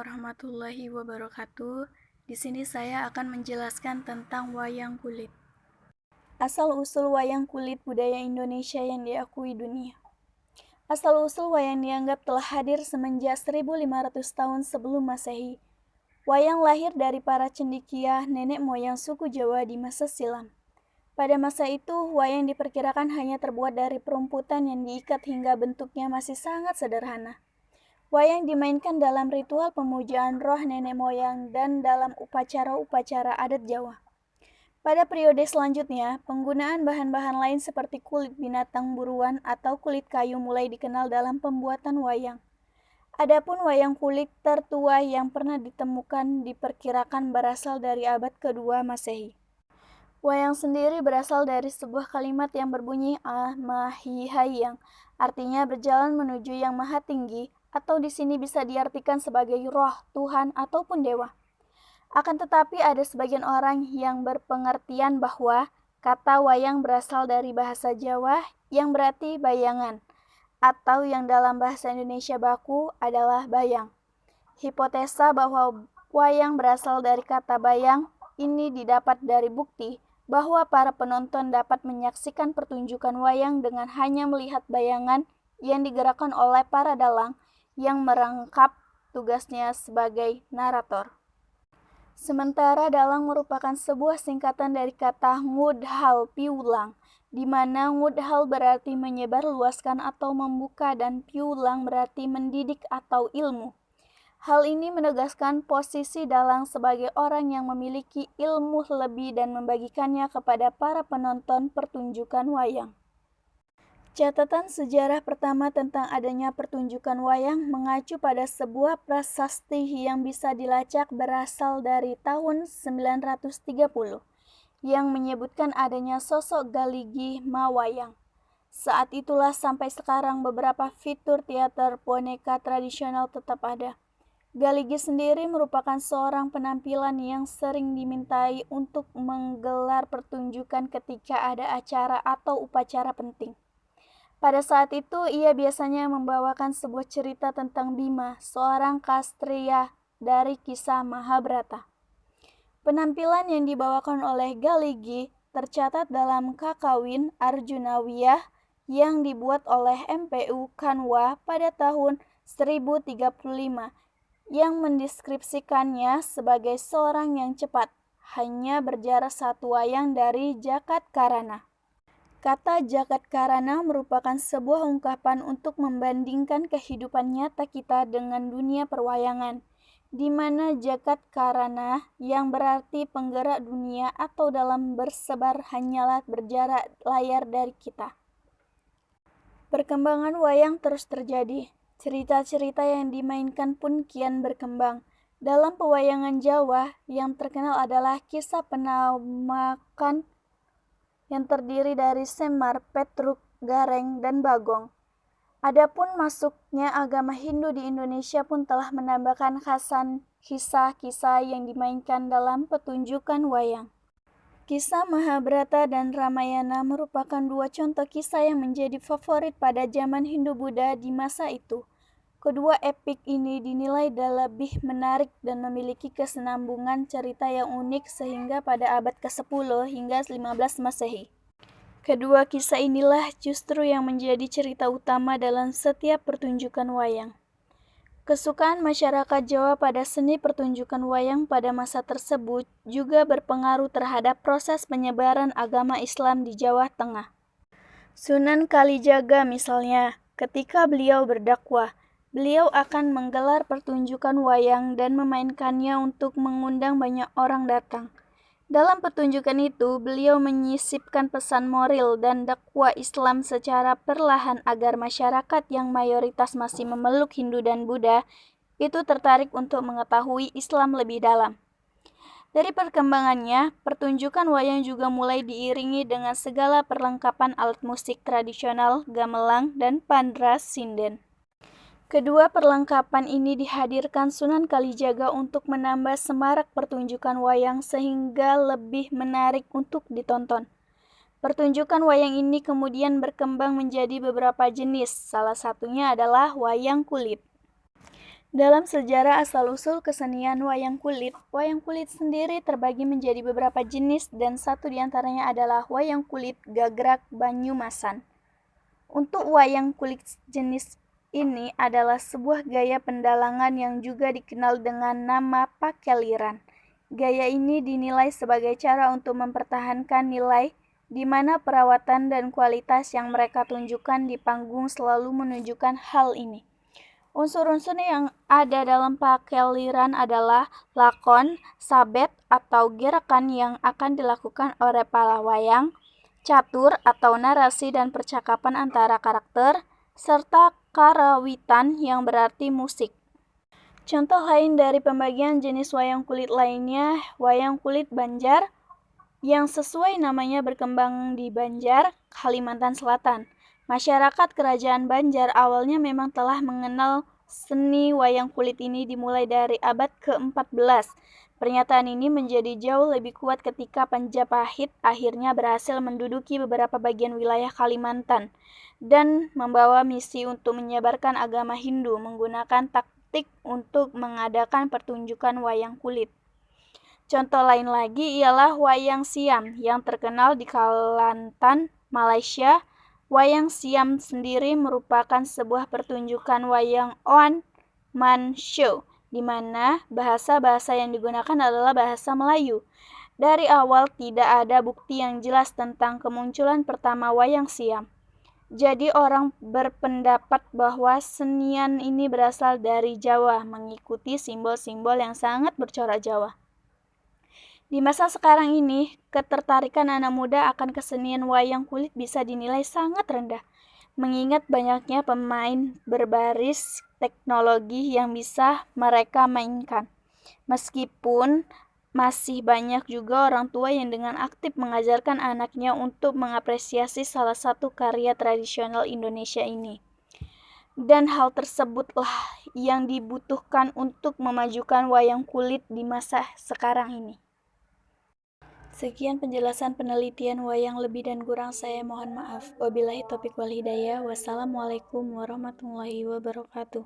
warahmatullahi wabarakatuh. Di sini saya akan menjelaskan tentang wayang kulit. Asal-usul wayang kulit budaya Indonesia yang diakui dunia. Asal-usul wayang dianggap telah hadir semenjak 1500 tahun sebelum Masehi. Wayang lahir dari para cendekia nenek moyang suku Jawa di masa silam. Pada masa itu, wayang diperkirakan hanya terbuat dari perumputan yang diikat hingga bentuknya masih sangat sederhana. Wayang dimainkan dalam ritual pemujaan roh nenek moyang dan dalam upacara-upacara adat Jawa. Pada periode selanjutnya, penggunaan bahan-bahan lain seperti kulit binatang buruan atau kulit kayu mulai dikenal dalam pembuatan wayang. Adapun wayang kulit tertua yang pernah ditemukan diperkirakan berasal dari abad kedua Masehi. Wayang sendiri berasal dari sebuah kalimat yang berbunyi Ahmahihayang, artinya berjalan menuju yang maha tinggi, atau di sini bisa diartikan sebagai roh, Tuhan, ataupun dewa. Akan tetapi ada sebagian orang yang berpengertian bahwa kata wayang berasal dari bahasa Jawa yang berarti bayangan, atau yang dalam bahasa Indonesia baku adalah bayang. Hipotesa bahwa wayang berasal dari kata bayang ini didapat dari bukti bahwa para penonton dapat menyaksikan pertunjukan wayang dengan hanya melihat bayangan yang digerakkan oleh para dalang yang merangkap tugasnya sebagai narator. Sementara dalang merupakan sebuah singkatan dari kata ngudhal piulang, di mana ngudhal berarti menyebarluaskan atau membuka dan piulang berarti mendidik atau ilmu. Hal ini menegaskan posisi dalang sebagai orang yang memiliki ilmu lebih dan membagikannya kepada para penonton pertunjukan wayang. Catatan sejarah pertama tentang adanya pertunjukan wayang mengacu pada sebuah prasasti yang bisa dilacak berasal dari tahun 930 yang menyebutkan adanya sosok Galigi Mawayang. Saat itulah sampai sekarang beberapa fitur teater boneka tradisional tetap ada. Galigi sendiri merupakan seorang penampilan yang sering dimintai untuk menggelar pertunjukan ketika ada acara atau upacara penting. Pada saat itu, ia biasanya membawakan sebuah cerita tentang Bima, seorang kastriya dari kisah Mahabharata. Penampilan yang dibawakan oleh Galigi tercatat dalam Kakawin Arjunawiyah yang dibuat oleh MPU Kanwa pada tahun 1035 yang mendeskripsikannya sebagai seorang yang cepat, hanya berjarak satu wayang dari Jagadkarana. Kata Jagadkarana merupakan sebuah ungkapan untuk membandingkan kehidupan nyata kita dengan dunia perwayangan, di mana Jagadkarana yang berarti penggerak dunia atau dalam bersebar hanyalah berjarak layar dari kita. Perkembangan wayang terus terjadi. Cerita-cerita yang dimainkan pun kian berkembang. Dalam pewayangan Jawa, yang terkenal adalah kisah Penamakan yang terdiri dari Semar, Petruk, Gareng, dan Bagong. Adapun masuknya agama Hindu di Indonesia pun telah menambahkan khasan kisah-kisah yang dimainkan dalam pertunjukan wayang. Kisah Mahabharata dan Ramayana merupakan dua contoh kisah yang menjadi favorit pada zaman Hindu-Buddha di masa itu. Kedua epik ini dinilai lebih menarik dan memiliki kesinambungan cerita yang unik sehingga pada abad ke-10 hingga 15 Masehi. Kedua kisah inilah justru yang menjadi cerita utama dalam setiap pertunjukan wayang. Kesukaan masyarakat Jawa pada seni pertunjukan wayang pada masa tersebut juga berpengaruh terhadap proses penyebaran agama Islam di Jawa Tengah. Sunan Kalijaga misalnya, ketika beliau berdakwah, beliau akan menggelar pertunjukan wayang dan memainkannya untuk mengundang banyak orang datang. Dalam pertunjukan itu, beliau menyisipkan pesan moral dan dakwah Islam secara perlahan agar masyarakat yang mayoritas masih memeluk Hindu dan Buddha itu tertarik untuk mengetahui Islam lebih dalam. Dari perkembangannya, pertunjukan wayang juga mulai diiringi dengan segala perlengkapan alat musik tradisional, gamelan, dan pandra sinden. Kedua perlengkapan ini dihadirkan Sunan Kalijaga untuk menambah semarak pertunjukan wayang sehingga lebih menarik untuk ditonton. Pertunjukan wayang ini kemudian berkembang menjadi beberapa jenis, salah satunya adalah wayang kulit. Dalam sejarah asal-usul kesenian wayang kulit sendiri terbagi menjadi beberapa jenis dan satu di antaranya adalah wayang kulit gagrak Banyumasan. Untuk wayang kulit jenis ini adalah sebuah gaya pendalangan yang juga dikenal dengan nama pakeliran. Gaya ini dinilai sebagai cara untuk mempertahankan nilai di mana perawatan dan kualitas yang mereka tunjukkan di panggung selalu menunjukkan hal ini. Unsur-unsur yang ada dalam pakeliran adalah lakon, sabet atau gerakan yang akan dilakukan oleh pahlawan, catur atau narasi dan percakapan antara karakter, serta karawitan yang berarti musik. Contoh lain dari pembagian jenis wayang kulit lainnya, wayang kulit Banjar, yang sesuai namanya berkembang di Banjar, Kalimantan Selatan. Masyarakat kerajaan Banjar awalnya memang telah mengenal seni wayang kulit ini dimulai dari abad ke-14. Pernyataan ini menjadi jauh lebih kuat ketika Panjapahit akhirnya berhasil menduduki beberapa bagian wilayah Kalimantan dan membawa misi untuk menyebarkan agama Hindu menggunakan taktik untuk mengadakan pertunjukan wayang kulit. Contoh lain lagi ialah wayang Siam yang terkenal di Kelantan, Malaysia. Wayang Siam sendiri merupakan sebuah pertunjukan wayang one man show, di mana bahasa-bahasa yang digunakan adalah bahasa Melayu. Dari awal tidak ada bukti yang jelas tentang kemunculan pertama wayang Siam. Jadi orang berpendapat bahwa senian ini berasal dari Jawa, mengikuti simbol-simbol yang sangat bercorak Jawa. Di masa sekarang ini, ketertarikan anak muda akan kesenian wayang kulit bisa dinilai sangat rendah, mengingat banyaknya pemain berbaris teknologi yang bisa mereka mainkan. Meskipun masih banyak juga orang tua yang dengan aktif mengajarkan anaknya untuk mengapresiasi salah satu karya tradisional Indonesia ini. Dan hal tersebutlah yang dibutuhkan untuk memajukan wayang kulit di masa sekarang ini. Sekian penjelasan penelitian wayang, lebih dan kurang saya mohon maaf. Wabillahi taufiq wal hidayah. Wassalamualaikum warahmatullahi wabarakatuh.